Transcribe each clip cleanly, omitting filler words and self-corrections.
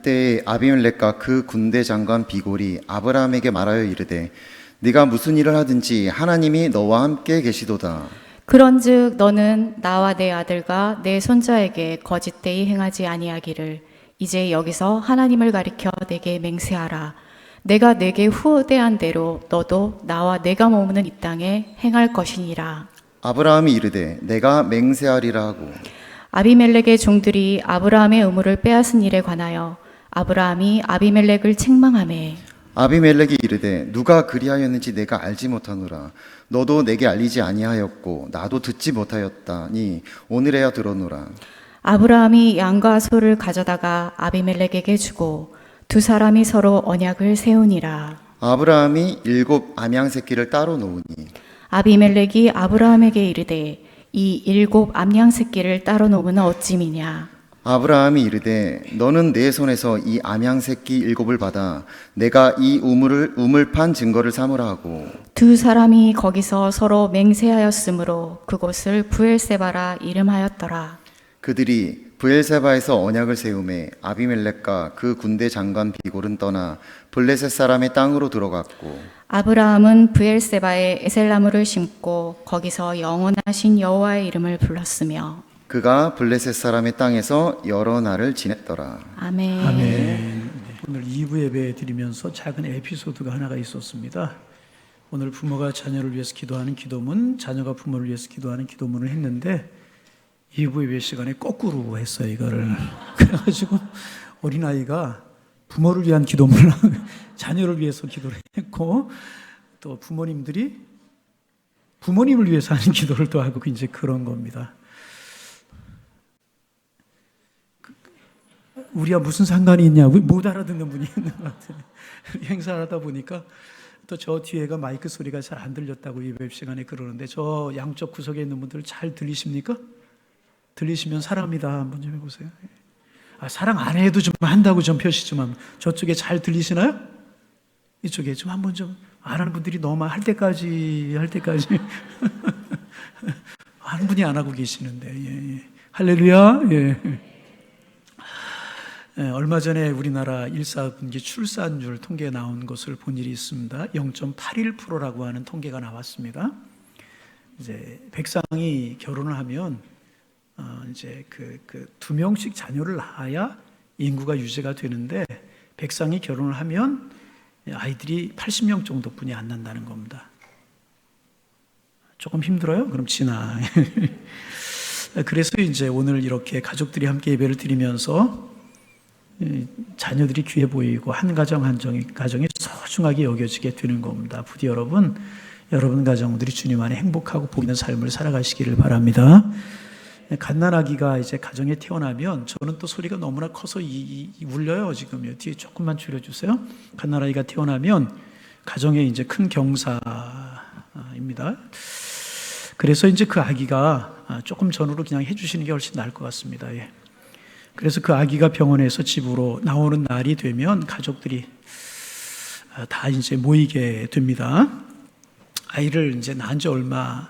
그때 아비멜렉과 그 군대 장관 비골이 아브라함에게 말하여 이르되 네가 무슨 일을 하든지 하나님이 너와 함께 계시도다. 그런즉 너는 나와 내 아들과 내 손자에게 거짓되이 행하지 아니하기를 이제 여기서 하나님을 가리켜 내게 맹세하라. 내가 내게 후대한 대로 너도 나와 내가 머무는 이 땅에 행할 것이니라. 아브라함이 이르되 내가 맹세하리라 하고 아비멜렉의 종들이 아브라함의 의무를 빼앗은 일에 관하여 아브라함이 아비멜렉을 책망하매 아비멜렉이 이르되 누가 그리하였는지 내가 알지 못하노라. 너도 내게 알리지 아니하였고 나도 듣지 못하였다니 오늘에야 들었노라. 아브라함이 양과 소를 가져다가 아비멜렉에게 주고 두 사람이 서로 언약을 세우니라. 아브라함이 7 암양 새끼를 따로 놓으니 아비멜렉이 아브라함에게 이르되 이 7 암양 새끼를 따로 놓으면 어찌미냐. 아브라함이 이르되 너는 내 손에서 이 암양 새끼 7을 받아 내가 이 우물 판 증거를 삼으라 하고 두 사람이 거기서 서로 맹세하였으므로 그곳을 부엘세바라 이름하였더라. 그들이 브엘세바에서 언약을 세우매 아비멜렉과 그 군대 장관 비골은 떠나 블레셋 사람의 땅으로 들어갔고 아브라함은 부엘세바에 에셀나무를 심고 거기서 영원하신 여호와의 이름을 불렀으며 그가 블레셋 사람의 땅에서 여러 날을 지냈더라. 아멘. 아멘. 오늘 2부 예배 드리면서 작은 에피소드가 하나가 있었습니다. 오늘 부모가 자녀를 위해서 기도하는 기도문, 자녀가 부모를 위해서 기도하는 기도문을 했는데 2부 예배 시간에 거꾸로 했어요, 이거를. 그래가지고 어린아이가 부모를 위한 기도문을 자녀를 위해서 기도를 했고 또 부모님들이 부모님을 위해서 하는 기도를 또 하고 이제 그런 겁니다. 우리와 무슨 상관이 있냐고 못 알아듣는 분이 있는 것 같아요. 행사를 하다 보니까 또 저 뒤에가 마이크 소리가 잘 안 들렸다고 예배 시간에 그러는데 저 양쪽 구석에 있는 분들 잘 들리십니까? 들리시면 사랑합니다 한번 좀 해보세요. 사랑 안 해도 좀 한다고 좀 표시 좀 하면 저쪽에 잘 들리시나요? 이쪽에 좀 한번 좀 안 하는 분들이 너무 할 때까지 한 분이 안 하고 계시는데 예. 할렐루야. 예. 얼마 전에 우리나라 일사분기 출산율 통계에 나온 것을 본 일이 있습니다. 0.81%라고 하는 통계가 나왔습니다. 이제 백성이 결혼을 하면 이제 그 2명씩 자녀를 낳아야 인구가 유지가 되는데 백성이 결혼을 하면 아이들이 80명 정도뿐이 안 난다는 겁니다. 조금 힘들어요? 그럼 지나. 그래서 이제 오늘 이렇게 가족들이 함께 예배를 드리면서 자녀들이 귀해 보이고 한 가정 한 가정이 소중하게 여겨지게 되는 겁니다. 부디 여러분 가정들이 주님 안에 행복하고 복 있는 삶을 살아가시기를 바랍니다. 갓난아기가 이제 가정에 태어나면 저는 또 소리가 너무나 커서 울려요. 지금요. 뒤에 조금만 줄여주세요. 갓난아기가 태어나면 가정에 이제 큰 경사입니다. 그래서 이제 그 아기가 조금 전후로 그냥 해주시는 게 훨씬 나을 것 같습니다. 예. 그래서 그 아기가 병원에서 집으로 나오는 날이 되면 가족들이 다 이제 모이게 됩니다. 아이를 이제 낳은 지 얼마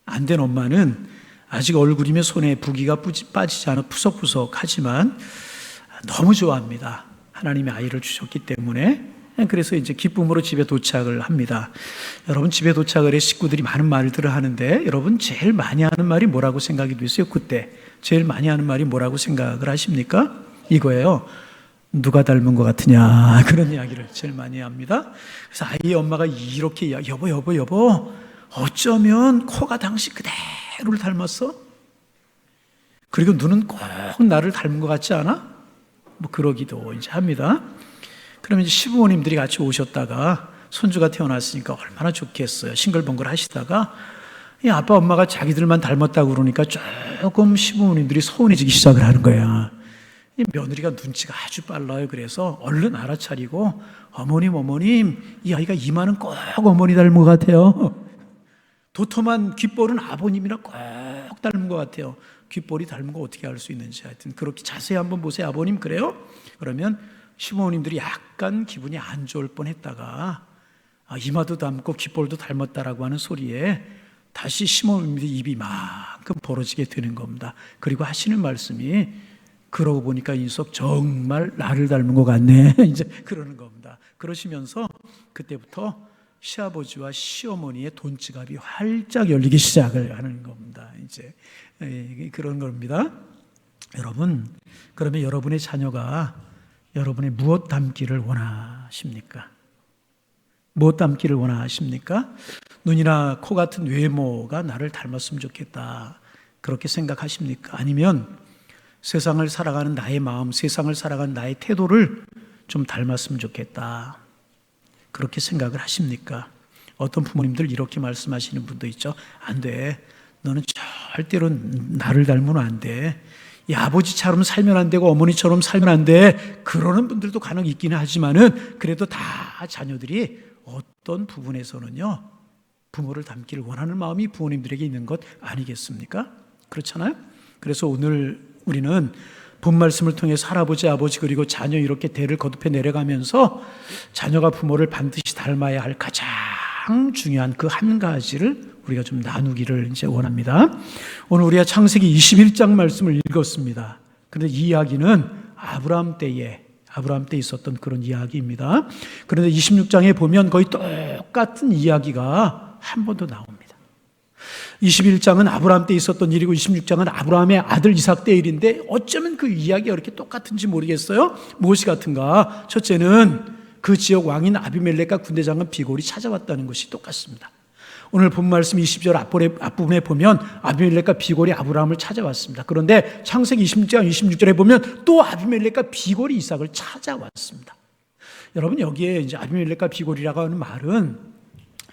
안 된 엄마는 아직 얼굴이며 손에 부기가 빠지지 않아 푸석푸석하지만 너무 좋아합니다. 하나님이 아이를 주셨기 때문에. 그래서 이제 기쁨으로 집에 도착을 합니다. 여러분 집에 도착을 해 식구들이 많은 말들을 하는데 여러분 제일 많이 하는 말이 뭐라고 생각이 되세요? 그때 제일 많이 하는 말이 뭐라고 생각을 하십니까? 이거예요. 누가 닮은 것 같으냐 그런 이야기를 제일 많이 합니다. 그래서 아이의 엄마가 이렇게 여보 어쩌면 코가 당신 그대로를 닮았어? 그리고 눈은 꼭 나를 닮은 것 같지 않아? 뭐 그러기도 이제 합니다. 그러면 이제 시부모님들이 같이 오셨다가 손주가 태어났으니까 얼마나 좋겠어요. 싱글벙글 하시다가 이 아빠 엄마가 자기들만 닮았다고 그러니까 조금 시부모님들이 서운해지기 시작을 하는 거야. 이 며느리가 눈치가 아주 빨라요. 그래서 얼른 알아차리고 어머님 이 아이가 이마는 꼭 어머니 닮은 것 같아요. 도톰한 귓볼은 아버님이랑 꼭 닮은 것 같아요. 귓볼이 닮은 거 어떻게 알 수 있는지 하여튼 그렇게 자세히 한번 보세요. 아버님 그래요? 그러면 시부모님들이 약간 기분이 안 좋을 뻔했다가 이마도 닮고 귓볼도 닮았다라고 하는 소리에 다시 시부모님들이 입이 만큼 벌어지게 되는 겁니다. 그리고 하시는 말씀이 그러고 보니까 이석 정말 나를 닮은 것 같네. 이제 그러는 겁니다. 그러시면서 그때부터 시아버지와 시어머니의 돈지갑이 활짝 열리기 시작을 하는 겁니다. 이제 그런 겁니다. 여러분, 그러면 여러분의 자녀가 여러분의 무엇 닮기를 원하십니까? 무엇 닮기를 원하십니까? 눈이나 코 같은 외모가 나를 닮았으면 좋겠다, 그렇게 생각하십니까? 아니면 세상을 살아가는 나의 마음, 세상을 살아가는 나의 태도를 좀 닮았으면 좋겠다, 그렇게 생각을 하십니까? 어떤 부모님들 이렇게 말씀하시는 분도 있죠. 안 돼. 너는 절대로 나를 닮으면 안 돼. 이 아버지처럼 살면 안 되고 어머니처럼 살면 안 돼. 그러는 분들도 간혹 있기는 하지만은 그래도 다 자녀들이 어떤 부분에서는요, 부모를 닮기를 원하는 마음이 부모님들에게 있는 것 아니겠습니까? 그렇잖아요? 그래서 오늘 우리는 본 말씀을 통해서 할아버지, 아버지 그리고 자녀 이렇게 대를 거듭해 내려가면서 자녀가 부모를 반드시 닮아야 할 가장 중요한 그 한 가지를 우리가 좀 나누기를 이제 원합니다. 오늘 우리가 창세기 21장 말씀을 읽었습니다. 그런데 이 이야기는 아브라함 때에 있었던 그런 이야기입니다. 그런데 26장에 보면 거의 똑같은 이야기가 한 번 더 나옵니다. 21장은 아브라함 때 있었던 일이고 26장은 아브라함의 아들 이삭 때 일인데 어쩌면 그 이야기가 이렇게 똑같은지 모르겠어요. 무엇이 같은가? 첫째는 그 지역 왕인 아비멜렉과 군대장관 비골이 찾아왔다는 것이 똑같습니다. 오늘 본 말씀 20절 앞부분에 보면 아비멜렉과 비골이 아브라함을 찾아왔습니다. 그런데 창세기 26장 26절에 보면 또 아비멜렉과 비골이 이삭을 찾아왔습니다. 여러분, 여기에 이제 아비멜렉과 비골이라고 하는 말은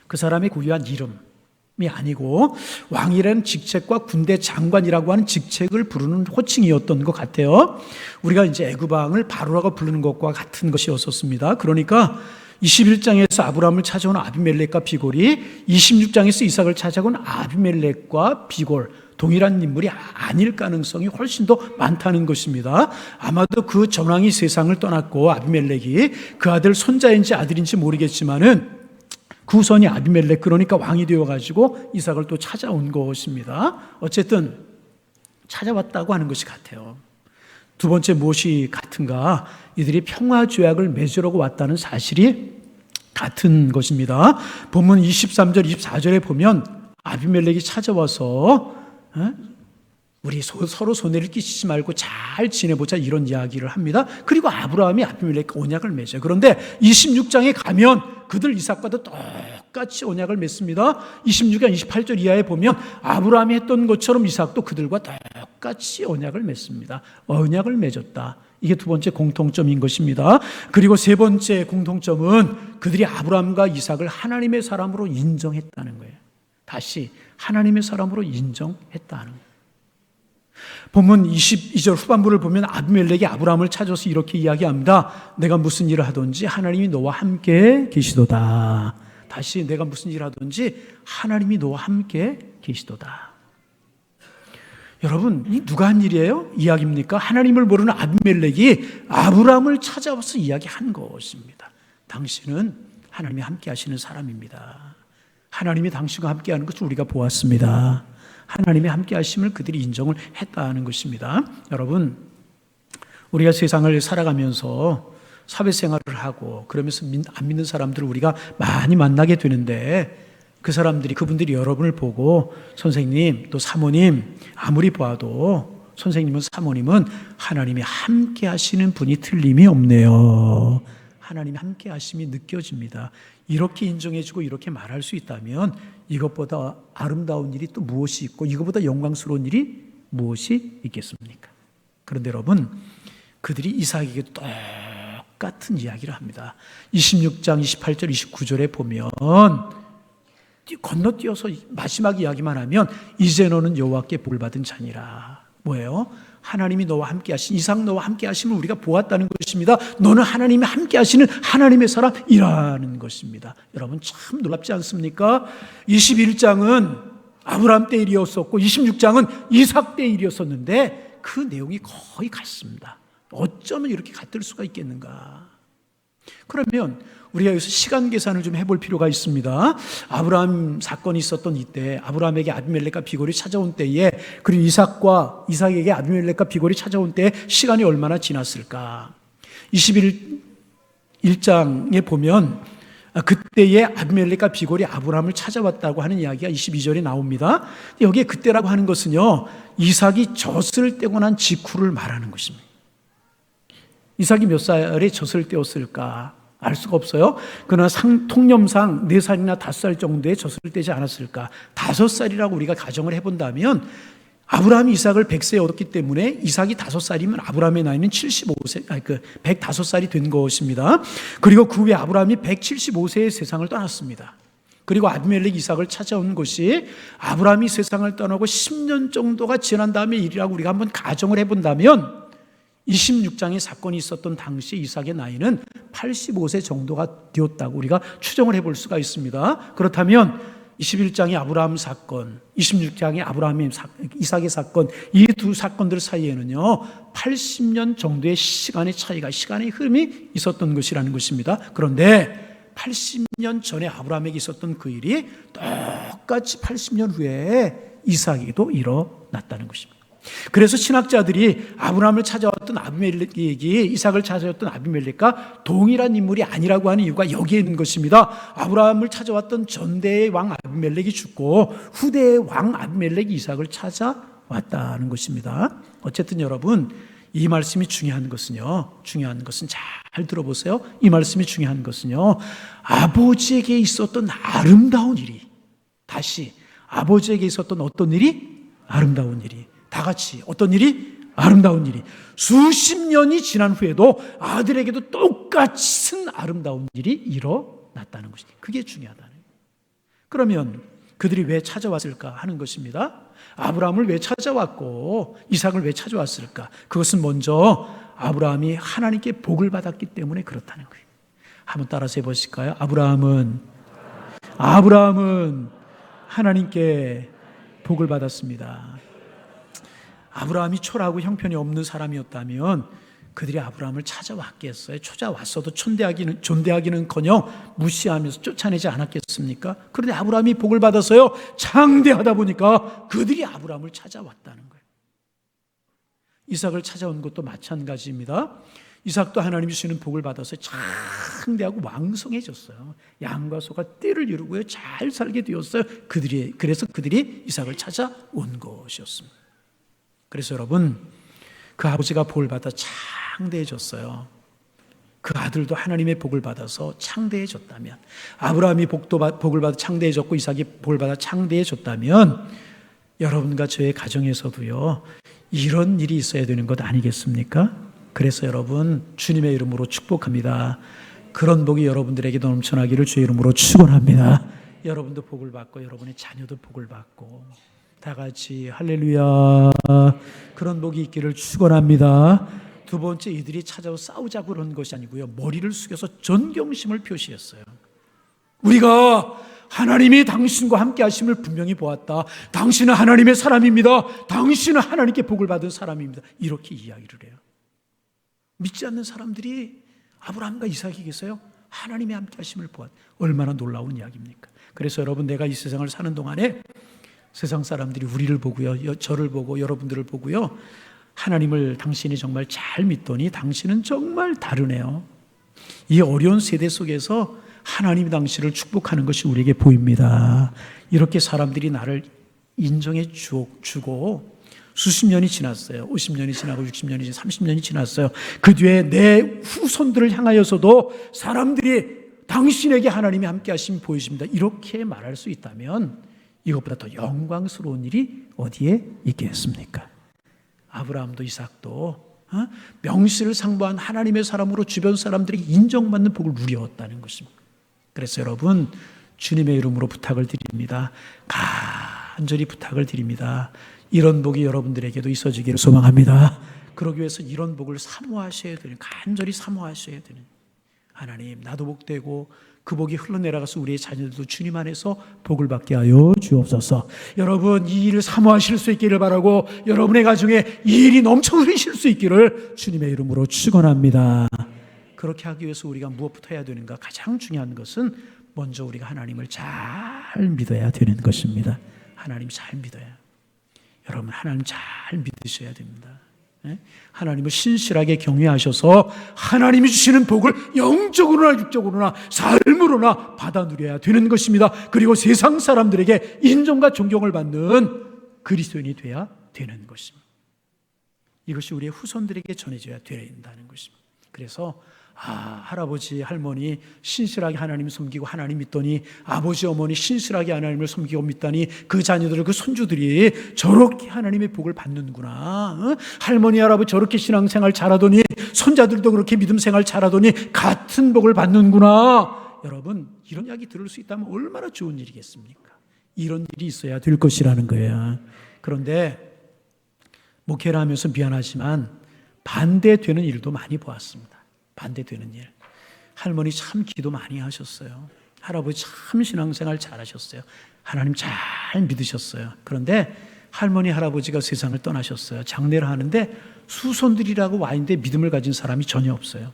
그 사람의 고유한 이름이 아니고 왕이라는 직책과 군대 장관이라고 하는 직책을 부르는 호칭이었던 것 같아요. 우리가 이제 애굽왕을 바로라고 부르는 것과 같은 것이었습니다. 그러니까 21장에서 아브라함을 찾아온 아비멜렉과 비골이 26장에서 이삭을 찾아온 아비멜렉과 비골, 동일한 인물이 아닐 가능성이 훨씬 더 많다는 것입니다. 아마도 그 전왕이 세상을 떠났고 아비멜렉이 그 아들 손자인지 아들인지 모르겠지만은 그 후손이 아비멜렉, 그러니까 왕이 되어가지고 이삭을 또 찾아온 것입니다. 어쨌든 찾아왔다고 하는 것이 같아요. 두 번째, 무엇이 같은가? 이들이 평화조약을 맺으려고 왔다는 사실이 같은 것입니다. 본문 23절, 24절에 보면 아비멜렉이 찾아와서 우리 서로 손해를 끼치지 말고 잘 지내보자, 이런 이야기를 합니다. 그리고 아브라함이 아비멜렉과 언약을 맺어요. 그런데 26장에 가면 그들 이삭과도 똑같이 언약을 맺습니다. 26장 28절 이하에 보면 아브라함이 했던 것처럼 이삭도 그들과 똑같이 언약을 맺습니다. 언약을 맺었다. 이게 두 번째 공통점인 것입니다. 그리고 세 번째 공통점은 그들이 아브라함과 이삭을 하나님의 사람으로 인정했다는 거예요. 다시 하나님의 사람으로 인정했다는 거예요. 본문 22절 후반부를 보면 아비멜렉이 아브라함을 찾아서 이렇게 이야기합니다. 내가 무슨 일을 하든지 하나님이 너와 함께 계시도다. 다시, 내가 무슨 일을 하든지 하나님이 너와 함께 계시도다. 여러분, 이 누가 한 일이에요? 이야기입니까? 하나님을 모르는 아비멜렉이 아브라함을 찾아와서 이야기한 것입니다. 당신은 하나님이 함께 하시는 사람입니다. 하나님이 당신과 함께 하는 것을 우리가 보았습니다. 하나님의 함께 하심을 그들이 인정을 했다는 것입니다. 여러분, 우리가 세상을 살아가면서 사회생활을 하고 그러면서 안 믿는 사람들을 우리가 많이 만나게 되는데 그분들이 여러분을 보고 선생님, 또 사모님, 아무리 봐도 선생님은 사모님은 하나님이 함께 하시는 분이 틀림이 없네요. 하나님이 함께 하심이 느껴집니다. 이렇게 인정해주고 이렇게 말할 수 있다면 이것보다 아름다운 일이 또 무엇이 있고 이것보다 영광스러운 일이 무엇이 있겠습니까? 그런데 여러분, 그들이 이삭에게 똑같은 이야기를 합니다. 26장 28절 29절에 보면 건너뛰어서 마지막 이야기만 하면 이제 너는 여호와께 복 받은 자니라. 뭐예요? 하나님이 너와 함께 하신, 이삭 너와 함께 하심을 우리가 보았다는 것입니다. 너는 하나님이 함께 하시는 하나님의 사람이라는 것입니다. 여러분, 참 놀랍지 않습니까? 21장은 아브라함 때 일이었었고 26장은 이삭 때 일이었었는데 그 내용이 거의 같습니다. 어쩌면 이렇게 같을 수가 있겠는가? 그러면 우리가 여기서 시간 계산을 좀 해볼 필요가 있습니다. 아브라함 사건이 있었던 이때, 아브라함에게 아비멜렉과 비골이 찾아온 때에, 그리고 이삭에게 아비멜렉과 비골이 찾아온 때에 시간이 얼마나 지났을까? 21장에 보면 그때에 아비멜렉과 비골이 아브라함을 찾아왔다고 하는 이야기가 22절에 나옵니다. 여기에 그때라고 하는 것은요, 이삭이 젖을 떼고 난 직후를 말하는 것입니다. 이삭이 몇 살에 젖을 떼었을까? 알 수가 없어요. 그러나 통념상 4살이나 5살 정도의 젖을 떼지 않았을까? 5살이라고 우리가 가정을 해본다면 아브라함이 이삭을 100세에 얻었기 때문에 이삭이 5살이면 아브라함의 나이는 105살이 된 것입니다. 그리고 그 후에 아브라함이 175세의 세상을 떠났습니다. 그리고 아비멜렉 이삭을 찾아온 것이 아브라함이 세상을 떠나고 10년 정도가 지난 다음의 일이라고 우리가 한번 가정을 해본다면 26장의 사건이 있었던 당시 이삭의 나이는 85세 정도가 되었다고 우리가 추정을 해볼 수가 있습니다. 그렇다면 21장의 아브라함 사건, 26장의 이삭의 사건, 이 두 사건들 사이에는요 80년 정도의 시간의 흐름이 있었던 것이라는 것입니다. 그런데 80년 전에 아브라함에게 있었던 그 일이 똑같이 80년 후에 이삭에게도 일어났다는 것입니다. 그래서 신학자들이 아브라함을 찾아왔던 아비멜렉이 이삭을 찾아왔던 아비멜렉과 동일한 인물이 아니라고 하는 이유가 여기에 있는 것입니다. 아브라함을 찾아왔던 전대의 왕 아비멜렉이 죽고 후대의 왕 아비멜렉이 이삭을 찾아왔다는 것입니다. 어쨌든 여러분, 이 말씀이 중요한 것은 잘 들어보세요. 이 말씀이 중요한 것은요, 아버지에게 있었던 아름다운 일이, 다시 아버지에게 있었던 어떤 일이? 아름다운 일이, 다 같이 어떤 일이? 아름다운 일이 수십 년이 지난 후에도 아들에게도 똑같은 아름다운 일이 일어났다는 것이죠. 그게 중요하다는 거예요. 그러면 그들이 왜 찾아왔을까 하는 것입니다. 아브라함을 왜 찾아왔고 이삭을 왜 찾아왔을까? 그것은 먼저 아브라함이 하나님께 복을 받았기 때문에 그렇다는 거예요. 한번 따라서 해보실까요? 아브라함은 하나님께 복을 받았습니다. 아브라함이 초라하고 형편이 없는 사람이었다면 그들이 아브라함을 찾아왔겠어요? 찾아왔어도 존대하기는커녕 무시하면서 쫓아내지 않았겠습니까? 그런데 아브라함이 복을 받아서요 장대하다 보니까 그들이 아브라함을 찾아왔다는 거예요. 이삭을 찾아온 것도 마찬가지입니다. 이삭도 하나님이 주시는 복을 받아서 장대하고 왕성해졌어요. 양과 소가 떼를 이루고요 잘 살게 되었어요. 그래서 그들이 이삭을 찾아온 것이었습니다. 그래서 여러분, 그 아버지가 복을 받아 창대해졌어요. 그 아들도 하나님의 복을 받아서 창대해졌다면, 아브라함이 복을 받아 창대해졌고 이삭이 복을 받아 창대해졌다면 여러분과 저의 가정에서도요 이런 일이 있어야 되는 것 아니겠습니까? 그래서 여러분, 주님의 이름으로 축복합니다. 그런 복이 여러분들에게 넘쳐나기를 주의 이름으로 축원합니다. 여러분도 복을 받고 여러분의 자녀도 복을 받고 다 같이 할렐루야, 그런 복이 있기를 축원합니다. 두 번째, 이들이 찾아와 싸우자고 그런 것이 아니고요 머리를 숙여서 존경심을 표시했어요. 우리가 하나님이 당신과 함께 하심을 분명히 보았다. 당신은 하나님의 사람입니다. 당신은 하나님께 복을 받은 사람입니다. 이렇게 이야기를 해요. 믿지 않는 사람들이 아브라함과 이삭에게서요 하나님의 함께 하심을 보았다. 얼마나 놀라운 이야기입니까? 그래서 여러분, 내가 이 세상을 사는 동안에 세상 사람들이 우리를 보고요, 저를 보고 여러분들을 보고요, 하나님을 당신이 정말 잘 믿더니 당신은 정말 다르네요. 이 어려운 세대 속에서 하나님이 당신을 축복하는 것이 우리에게 보입니다. 이렇게 사람들이 나를 인정해 주고 수십 년이 지났어요. 50년이 지나고 60년이 지나고 30년이 지났어요. 그 뒤에 내 후손들을 향하여서도 사람들이 당신에게 하나님이 함께 하심이 보이십니다. 이렇게 말할 수 있다면 이것보다 더 영광스러운 일이 어디에 있겠습니까? 아브라함도 이삭도 명실을 상부한 하나님의 사람으로 주변 사람들이 인정받는 복을 누렸다는 것입니다. 그래서 여러분, 주님의 이름으로 부탁을 드립니다. 간절히 부탁을 드립니다. 이런 복이 여러분들에게도 있어지기를 소망합니다. 그러기 위해서 이런 복을 사모하셔야 되는, 간절히 사모하셔야 되는, 하나님 나도 복되고 그 복이 흘러내려가서 우리의 자녀들도 주님 안에서 복을 받게 하여 주옵소서. 여러분, 이 일을 사모하실 수 있기를 바라고 여러분의 가정에 이 일이 넘쳐 흐르실 수 있기를 주님의 이름으로 축원합니다. 그렇게 하기 위해서 우리가 무엇부터 해야 되는가? 가장 중요한 것은 먼저 우리가 하나님을 잘 믿어야 되는 것입니다. 하나님 잘 믿어야. 여러분 하나님 잘 믿으셔야 됩니다. 하나님을 신실하게 경외하셔서 하나님이 주시는 복을 영적으로나 육적으로나 삶으로나 받아 누려야 되는 것입니다. 그리고 세상 사람들에게 인정과 존경을 받는 그리스도인이 돼야 되는 것입니다. 이것이 우리의 후손들에게 전해져야 된다는 것입니다. 그래서 할아버지, 할머니 신실하게 하나님을 섬기고 하나님 믿더니 아버지, 어머니 신실하게 하나님을 섬기고 믿다니 그 자녀들, 그 손주들이 저렇게 하나님의 복을 받는구나. 할머니, 할아버지 저렇게 신앙생활 잘하더니 손자들도 그렇게 믿음생활 잘하더니 같은 복을 받는구나. 여러분 이런 이야기 들을 수 있다면 얼마나 좋은 일이겠습니까? 이런 일이 있어야 될 것이라는 거예요. 그런데 목회를 하면서 미안하지만 반대되는 일도 많이 보았습니다. 반대되는 일. 할머니 참 기도 많이 하셨어요. 할아버지 참 신앙생활 잘하셨어요. 하나님 잘 믿으셨어요. 그런데 할머니, 할아버지가 세상을 떠나셨어요. 장례를 하는데 수손들이라고 와 있는데 믿음을 가진 사람이 전혀 없어요.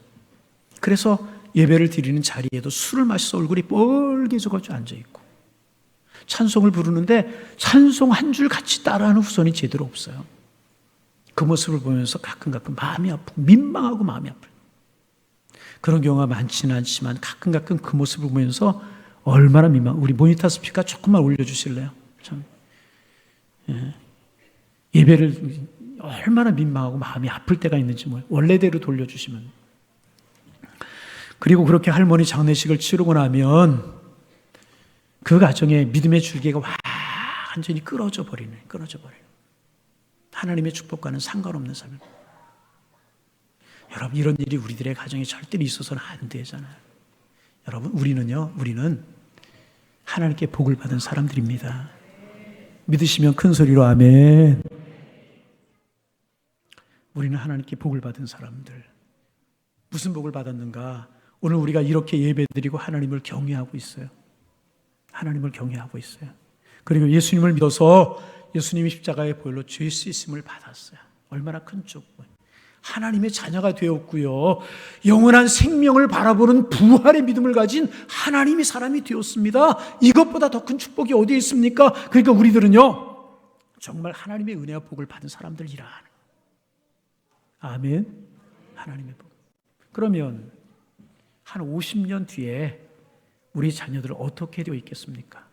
그래서 예배를 드리는 자리에도 술을 마셔서 얼굴이 뻘개져가지고 앉아있고, 찬송을 부르는데 찬송 한 줄 같이 따라하는 후손이 제대로 없어요. 그 모습을 보면서 가끔 마음이 아프고 민망하고 마음이 아파요. 그런 경우가 많지는 않지만 가끔 그 모습을 보면서 얼마나 민망. 우리 모니터 스피커 조금만 올려주실래요? 참 예배를 얼마나 민망하고 마음이 아플 때가 있는지 원래대로 돌려주시면. 그리고 그렇게 할머니 장례식을 치르고 나면 그 가정에 믿음의 줄기가 완전히 끊어져 버리는. 하나님의 축복과는 상관없는 삶. 여러분 이런 일이 우리들의 가정에 절대로 있어서는 안 되잖아요. 여러분 우리는 하나님께 복을 받은 사람들입니다. 믿으시면 큰 소리로 아멘. 우리는 하나님께 복을 받은 사람들. 무슨 복을 받았는가? 오늘 우리가 이렇게 예배드리고 하나님을 경외하고 있어요. 그리고 예수님을 믿어서 예수님이 십자가의 보혈로 죄 씻음을 받았어요. 얼마나 큰 축복. 하나님의 자녀가 되었고요. 영원한 생명을 바라보는 부활의 믿음을 가진 하나님의 사람이 되었습니다. 이것보다 더 큰 축복이 어디에 있습니까? 그러니까 우리들은요, 정말 하나님의 은혜와 복을 받은 사람들이라. 아멘. 하나님의 복. 그러면 한 50년 뒤에 우리 자녀들은 어떻게 되어 있겠습니까?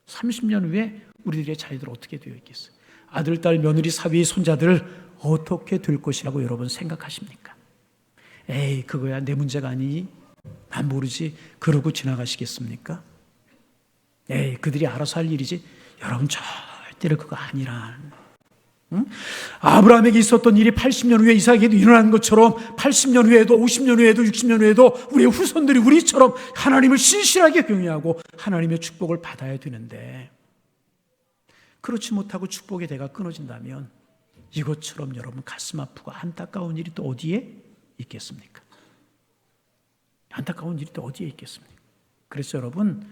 30년 후에 우리들의 자녀들 어떻게 되어 있겠어요? 아들, 딸, 며느리, 사위, 손자들 어떻게 될 것이라고 여러분 생각하십니까? 에이, 그거야 내 문제가 아니니? 난 모르지. 그러고 지나가시겠습니까? 에이, 그들이 알아서 할 일이지. 여러분 절대로 그거 아니라. 응? 아브라함에게 있었던 일이 80년 후에 이삭에게도 일어나는 것처럼 80년 후에도 50년 후에도 60년 후에도 우리의 후손들이 우리처럼 하나님을 신실하게 경외하고 하나님의 축복을 받아야 되는데, 그렇지 못하고 축복의 대가 끊어진다면 이것처럼 여러분 가슴 아프고 안타까운 일이 또 어디에 있겠습니까? 그래서 여러분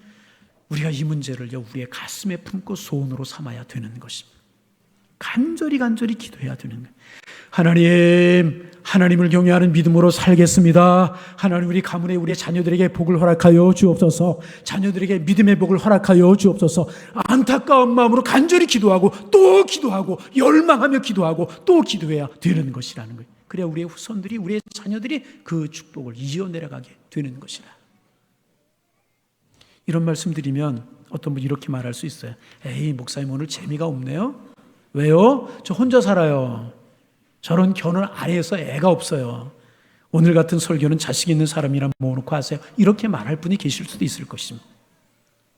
우리가 이 문제를요 우리의 가슴에 품고 소원으로 삼아야 되는 것입니다. 간절히 기도해야 되는 거예요. 하나님을 경외하는 믿음으로 살겠습니다. 하나님 우리 가문에 우리의 자녀들에게 복을 허락하여 주옵소서. 자녀들에게 믿음의 복을 허락하여 주옵소서. 안타까운 마음으로 간절히 기도하고 또 기도하고 열망하며 기도하고 또 기도해야 되는 것이라는 거예요. 그래야 우리의 후손들이 우리의 자녀들이 그 축복을 이어 내려가게 되는 것이라. 이런 말씀 드리면 어떤 분이 이렇게 말할 수 있어요. 에이, 목사님 오늘 재미가 없네요. 왜요? 저 혼자 살아요. 저런 결혼 안 해서 애가 없어요. 오늘 같은 설교는 자식 있는 사람이랑 모아놓고 하세요. 이렇게 말할 분이 계실 수도 있을 것입니다.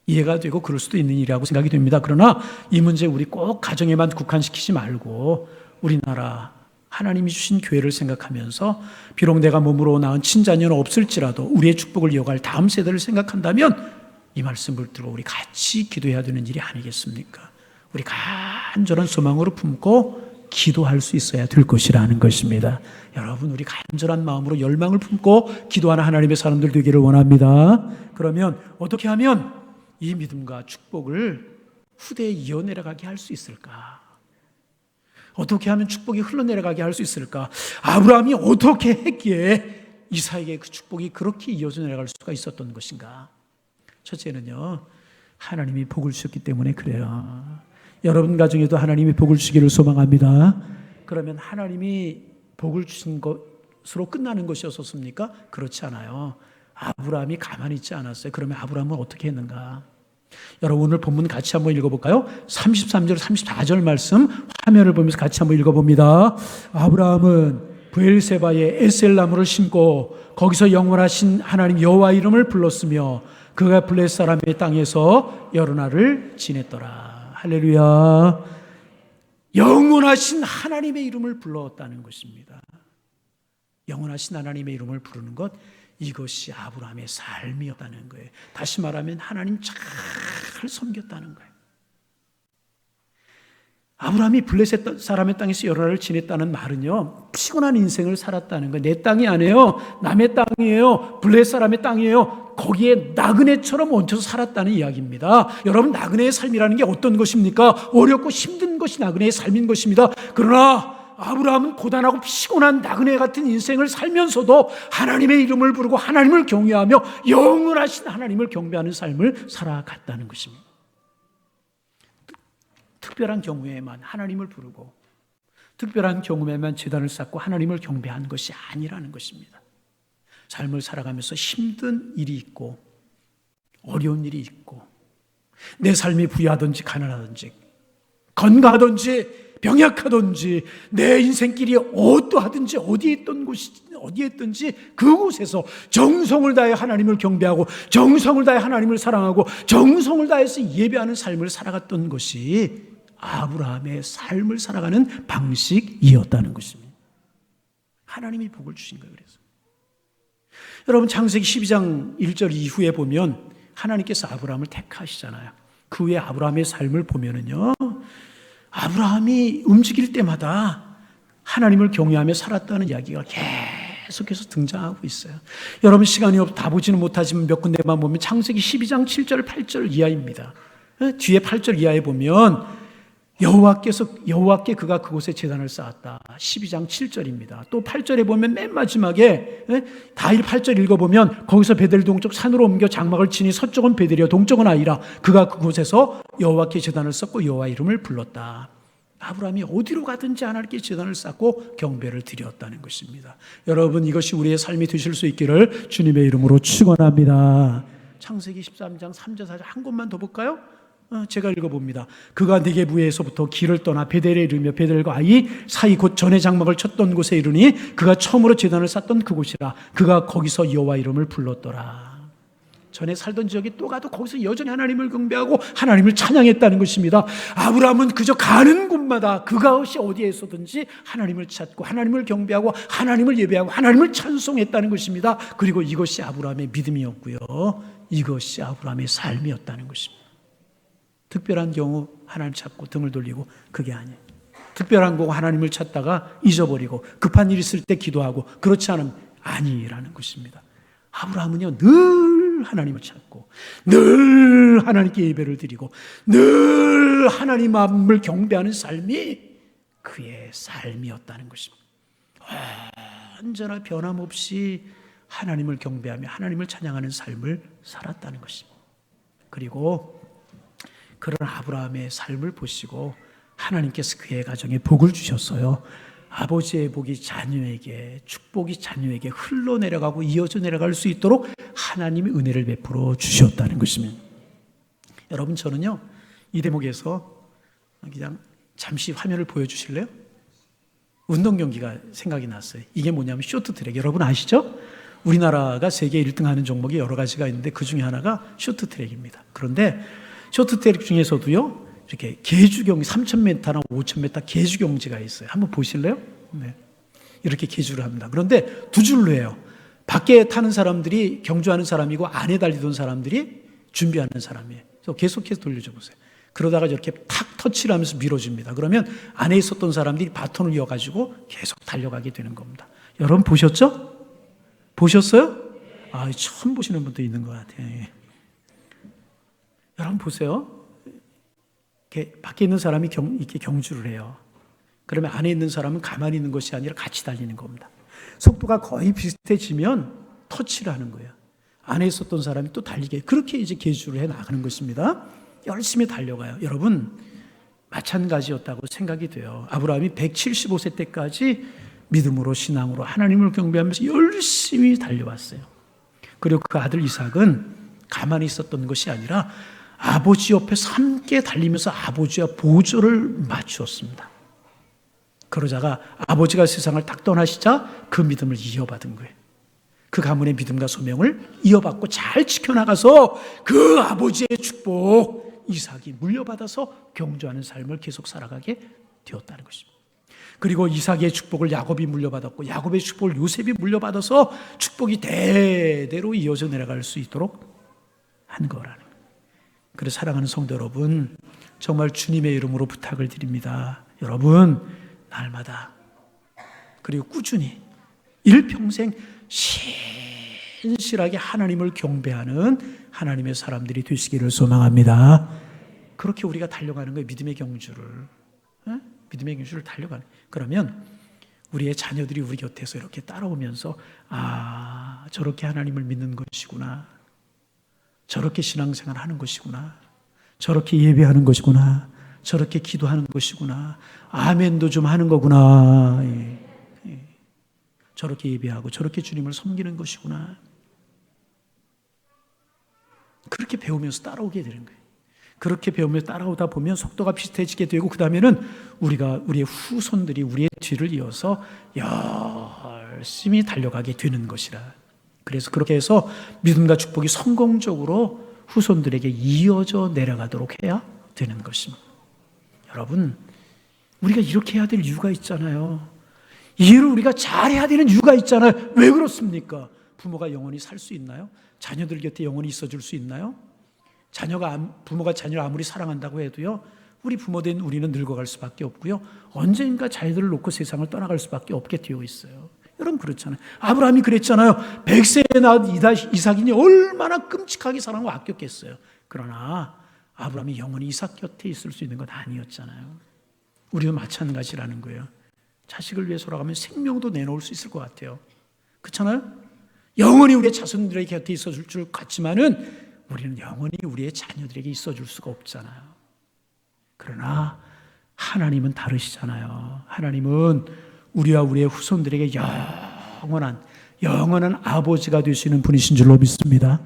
이해가 되고 그럴 수도 있는 일이라고 생각이 됩니다. 그러나 이 문제 우리 꼭 가정에만 국한시키지 말고 우리나라 하나님이 주신 교회를 생각하면서 비록 내가 몸으로 낳은 친자녀는 없을지라도 우리의 축복을 이어갈 다음 세대를 생각한다면 이 말씀을 들고 우리 같이 기도해야 되는 일이 아니겠습니까? 우리 간절한 소망으로 품고 기도할 수 있어야 될 것이라는 것입니다. 여러분 우리 간절한 마음으로 열망을 품고 기도하는 하나님의 사람들 되기를 원합니다. 그러면 어떻게 하면 이 믿음과 축복을 후대에 이어내려가게 할 수 있을까? 어떻게 하면 축복이 흘러내려가게 할 수 있을까? 아브라함이 어떻게 했기에 이삭에게 그 축복이 그렇게 이어져 내려갈 수가 있었던 것인가? 첫째는요, 하나님이 복을 주셨기 때문에 그래요. 여러분 가정에도 하나님이 복을 주기를 소망합니다. 그러면 하나님이 복을 주신 것으로 끝나는 것이었습니까? 그렇지 않아요. 아브라함이 가만히 있지 않았어요. 그러면 아브라함은 어떻게 했는가? 여러분 오늘 본문 같이 한번 읽어볼까요? 33절 34절 말씀 화면을 보면서 같이 한번 읽어봅니다. 아브라함은 브엘세바에 에셀나무를 심고 거기서 영원하신 하나님 여호와 이름을 불렀으며 그가 블레 사람의 땅에서 여러 날을 지냈더라. 할렐루야. 영원하신 하나님의 이름을 불렀다는 것입니다. 영원하신 하나님의 이름을 부르는 것, 이것이 아브라함의 삶이었다는 거예요. 다시 말하면 하나님 잘 섬겼다는 거예요. 아브라함이 블레셋 사람의 땅에서 여러 날을 지냈다는 말은요, 피곤한 인생을 살았다는 거예요. 내 땅이 아니에요. 남의 땅이에요. 블레셋 사람의 땅이에요. 거기에 나그네처럼 얹혀서 살았다는 이야기입니다. 여러분, 나그네의 삶이라는 게 어떤 것입니까? 어렵고 힘든 것이 나그네의 삶인 것입니다. 그러나 아브라함은 고단하고 피곤한 나그네 같은 인생을 살면서도 하나님의 이름을 부르고 하나님을 경외하며 영원하신 하나님을 경배하는 삶을 살아갔다는 것입니다. 특별한 경우에만 하나님을 부르고 특별한 경우에만 제단을 쌓고 하나님을 경배한 것이 아니라는 것입니다. 삶을 살아가면서 힘든 일이 있고 어려운 일이 있고 내 삶이 부유하든지 가난하든지 건강하든지 병약하든지 내 인생길이 어떠하든지 어디에 있든지 그곳에서 정성을 다해 하나님을 경배하고 정성을 다해 하나님을 사랑하고 정성을 다해서 예배하는 삶을 살아갔던 것이 아브라함의 삶을 살아가는 방식이었다는 것입니다. 하나님이 복을 주신 거예요. 그래서 여러분 창세기 12장 1절 이후에 보면 하나님께서 아브라함을 택하시잖아요. 그 후에 아브라함의 삶을 보면은요, 아브라함이 움직일 때마다 하나님을 경외하며 살았다는 이야기가 계속해서 등장하고 있어요. 여러분 시간이 없어 다 보지는 못하지만 몇 군데만 보면 창세기 12장 7절 8절 이하입니다. 뒤에 8절 이하에 보면 여호와께 그가 그곳에 제단을 쌓았다. 12장 7절입니다. 또 8절에 보면 맨 마지막에 다일 8절 읽어보면 거기서 베델 동쪽 산으로 옮겨 장막을 치니 서쪽은 베델이요 동쪽은 아이라 그가 그곳에서 여호와께 제단을 쌓고 여호와 이름을 불렀다. 아브라함이 어디로 가든지 하나님께 제단을 쌓고 경배를 드렸다는 것입니다. 여러분 이것이 우리의 삶이 되실 수 있기를 주님의 이름으로 축원합니다. 창세기 13장 3절 4절 한 곳만 더 볼까요? 제가 읽어봅니다. 그가 네게부에서부터 길을 떠나 베델에 이르며 베델과 아이 사이 곧 전에 장막을 쳤던 곳에 이르니 그가 처음으로 제단을 쌓던 그곳이라. 그가 거기서 여호와 이름을 불렀더라. 전에 살던 지역에 또 가도 거기서 여전히 하나님을 경배하고 하나님을 찬양했다는 것입니다. 아브라함은 그저 가는 곳마다 그것이 어디에서든지 하나님을 찾고 하나님을 경배하고 하나님을 예배하고 하나님을 찬송했다는 것입니다. 그리고 이것이 아브라함의 믿음이었고요, 이것이 아브라함의 삶이었다는 것입니다. 특별한 경우 하나님 찾고 등을 돌리고 그게 아니에요. 특별한 거고 하나님을 찾다가 잊어버리고 급한 일 있을 때 기도하고 그렇지 않으면 아니라는 것입니다. 아브라함은요 늘 하나님을 찾고 늘 하나님께 예배를 드리고 늘 하나님 마음을 경배하는 삶이 그의 삶이었다는 것입니다. 언제나 변함없이 하나님을 경배하며 하나님을 찬양하는 삶을 살았다는 것입니다. 그리고 그런 아브라함의 삶을 보시고 하나님께서 그의 가정에 복을 주셨어요. 아버지의 복이 자녀에게, 축복이 자녀에게 흘러내려가고 이어져 내려갈 수 있도록 하나님이 은혜를 베풀어 주셨다는 것입니다. 여러분 저는요 이 대목에서 그냥 잠시 화면을 보여주실래요? 운동 경기가 생각이 났어요. 이게 뭐냐면 쇼트트랙. 여러분 아시죠? 우리나라가 세계 1등 하는 종목이 여러 가지가 있는데 그 중에 하나가 쇼트트랙입니다. 그런데 쇼트트랙 중에서도요 이렇게 계주 경기 3,000m나 5,000m 계주 경기가 있어요. 한번 보실래요? 네. 이렇게 계주를 합니다. 그런데 두 줄로 해요. 밖에 타는 사람들이 경주하는 사람이고 안에 달리던 사람들이 준비하는 사람이에요. 그래서 계속해서 돌려줘 보세요. 그러다가 이렇게 탁 터치를 하면서 밀어줍니다. 그러면 안에 있었던 사람들이 바톤을 이어가지고 계속 달려가게 되는 겁니다. 여러분 보셨죠? 보셨어요? 아, 처음 보시는 분도 있는 것 같아요. 여러분 보세요. 이렇게 밖에 있는 사람이 이렇게 경주를 해요. 그러면 안에 있는 사람은 가만히 있는 것이 아니라 같이 달리는 겁니다. 속도가 거의 비슷해지면 터치를 하는 거예요. 안에 있었던 사람이 또 달리게, 그렇게 이제 계주를 해 나가는 것입니다. 열심히 달려가요. 여러분, 마찬가지였다고 생각이 돼요. 아브라함이 175세 때까지 믿음으로, 신앙으로 하나님을 경배하면서 열심히 달려왔어요. 그리고 그 아들 이삭은 가만히 있었던 것이 아니라 아버지 옆에서 함께 달리면서 아버지와 보조를 맞추었습니다. 그러다가 아버지가 세상을 딱 떠나시자 그 믿음을 이어받은 거예요. 그 가문의 믿음과 소명을 이어받고 잘 지켜나가서 그 아버지의 축복 이삭이 물려받아서 경주하는 삶을 계속 살아가게 되었다는 것입니다. 그리고 이삭의 축복을 야곱이 물려받았고 야곱의 축복을 요셉이 물려받아서 축복이 대대로 이어져 내려갈 수 있도록 한 거라는 거예요. 그래서 사랑하는 성도 여러분, 정말 주님의 이름으로 부탁을 드립니다. 여러분, 날마다 그리고 꾸준히 일평생 신실하게 하나님을 경배하는 하나님의 사람들이 되시기를 소망합니다. 그렇게 우리가 달려가는 거예요. 믿음의 경주를. 믿음의 경주를 달려가는. 그러면 우리의 자녀들이 우리 곁에서 이렇게 따라오면서 아, 저렇게 하나님을 믿는 것이구나. 저렇게 신앙생활 하는 것이구나. 저렇게 예배하는 것이구나. 저렇게 기도하는 것이구나. 아멘도 좀 하는 거구나. 저렇게 예배하고 저렇게 주님을 섬기는 것이구나. 그렇게 배우면서 따라오게 되는 거예요. 그렇게 배우면서 따라오다 보면 속도가 비슷해지게 되고 그 다음에는 우리의 후손들이 우리의 뒤를 이어서 열심히 달려가게 되는 것이라. 그래서 그렇게 해서 믿음과 축복이 성공적으로 후손들에게 이어져 내려가도록 해야 되는 것입니다. 여러분, 우리가 이렇게 해야 될 이유가 있잖아요. 이 일을 우리가 잘해야 되는 이유가 있잖아요. 왜 그렇습니까? 부모가 영원히 살 수 있나요? 자녀들 곁에 영원히 있어줄 수 있나요? 부모가 자녀를 아무리 사랑한다고 해도요, 우리 부모된 우리는 늙어갈 수밖에 없고요, 언젠가 자녀들을 놓고 세상을 떠나갈 수밖에 없게 되어 있어요. 여러분, 그렇잖아요. 아브라함이 그랬잖아요. 100세에 낳은 이삭이니 얼마나 끔찍하게 사랑하고 아꼈겠어요. 그러나 아브라함이 영원히 이삭 곁에 있을 수 있는 건 아니었잖아요. 우리도 마찬가지라는 거예요. 자식을 위해서라고 하면 생명도 내놓을 수 있을 것 같아요. 그렇잖아요? 영원히 우리의 자손들에게 곁에 있어줄 줄 같지만은 우리는 영원히 우리의 자녀들에게 있어줄 수가 없잖아요. 그러나 하나님은 다르시잖아요. 하나님은 우리와 우리의 후손들에게 영원한 아버지가 되시는 분이신 줄로 믿습니다.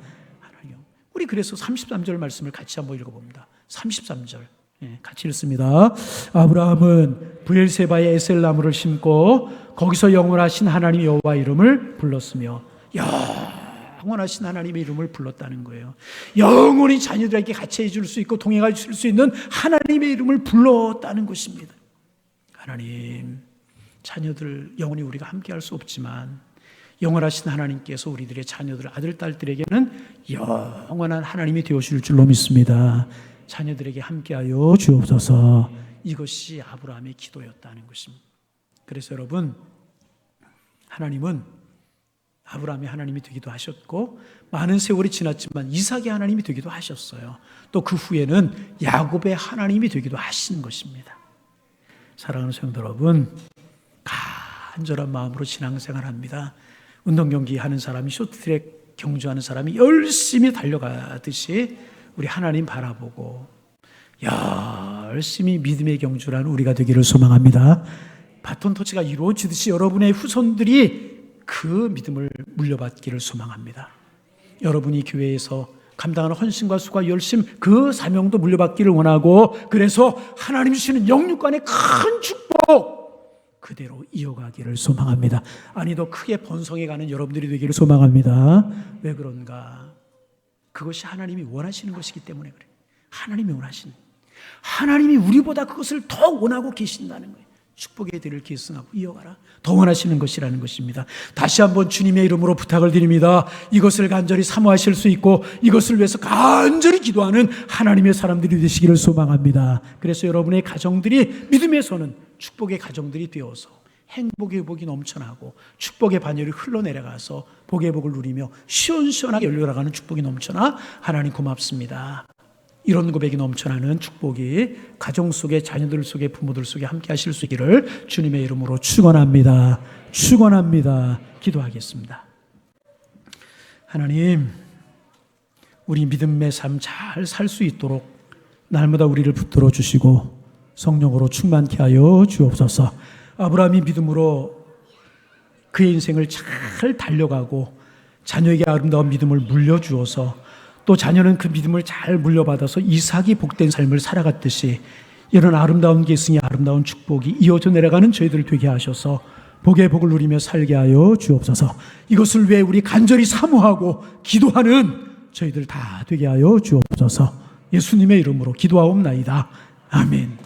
우리 그래서 33절 말씀을 같이 한번 읽어봅니다. 33절 같이 읽습니다. 아브라함은 브엘세바에 에셀나무를 심고 거기서 영원하신 하나님 여호와 이름을 불렀으며, 영원하신 하나님의 이름을 불렀다는 거예요. 영원히 자녀들에게 같이 해줄 수 있고 동행해 줄 수 있는 하나님의 이름을 불렀다는 것입니다. 하나님, 자녀들 영원히 우리가 함께 할 수 없지만 영원하신 하나님께서 우리들의 자녀들, 아들, 딸들에게는 영원한 하나님이 되어줄 줄로 믿습니다. 자녀들에게 함께하여 주옵소서. 이것이 아브라함의 기도였다는 것입니다. 그래서 여러분, 하나님은 아브라함이 하나님이 되기도 하셨고 많은 세월이 지났지만 이삭의 하나님이 되기도 하셨어요. 또 그 후에는 야곱의 하나님이 되기도 하시는 것입니다. 사랑하는 성도 여러분, 간절한 마음으로 신앙생활합니다. 운동 경기 하는 사람이, 쇼트트랙 경주하는 사람이 열심히 달려가듯이 우리 하나님 바라보고 열심히 믿음의 경주를 하는 우리가 되기를 소망합니다. 바톤 터치가 이루어지듯이 여러분의 후손들이 그 믿음을 물려받기를 소망합니다. 여러분이 교회에서 감당하는 헌신과 수고와 열심, 그 사명도 물려받기를 원하고, 그래서 하나님 주시는 영육간의 큰 축복 그대로 이어가기를 소망합니다. 아니, 더 크게 번성해가는 여러분들이 되기를 소망합니다. 왜 그런가? 그것이 하나님이 원하시는 것이기 때문에 그래요. 하나님이 원하시는, 하나님이 우리보다 그것을 더 원하고 계신다는 거예요. 축복의 대를 계승하고 이어가라. 더 원하시는 것이라는 것입니다. 다시 한번 주님의 이름으로 부탁을 드립니다. 이것을 간절히 사모하실 수 있고 이것을 위해서 간절히 기도하는 하나님의 사람들이 되시기를 소망합니다. 그래서 여러분의 가정들이 믿음에서는 축복의 가정들이 되어서 행복의 복이 넘쳐나고 축복의 반열이 흘러내려가서 복의 복을 누리며 시원시원하게 열려나가는 축복이 넘쳐나 하나님 고맙습니다. 이런 고백이 넘쳐나는 축복이 가정 속에, 자녀들 속에, 부모들 속에 함께 하실 수 있기를 주님의 이름으로 축원합니다. 축원합니다. 기도하겠습니다. 하나님, 우리 믿음의 삶 잘 살 수 있도록 날마다 우리를 붙들어 주시고 성령으로 충만케 하여 주옵소서. 아브라함이 믿음으로 그의 인생을 잘 달려가고 자녀에게 아름다운 믿음을 물려주어서 또 자녀는 그 믿음을 잘 물려받아서 이삭이 복된 삶을 살아갔듯이 이런 아름다운 계승의 아름다운 축복이 이어져 내려가는 저희들 되게 하셔서 복의 복을 누리며 살게 하여 주옵소서. 이것을 위해 우리 간절히 사모하고 기도하는 저희들 다 되게 하여 주옵소서. 예수님의 이름으로 기도하옵나이다. 아멘.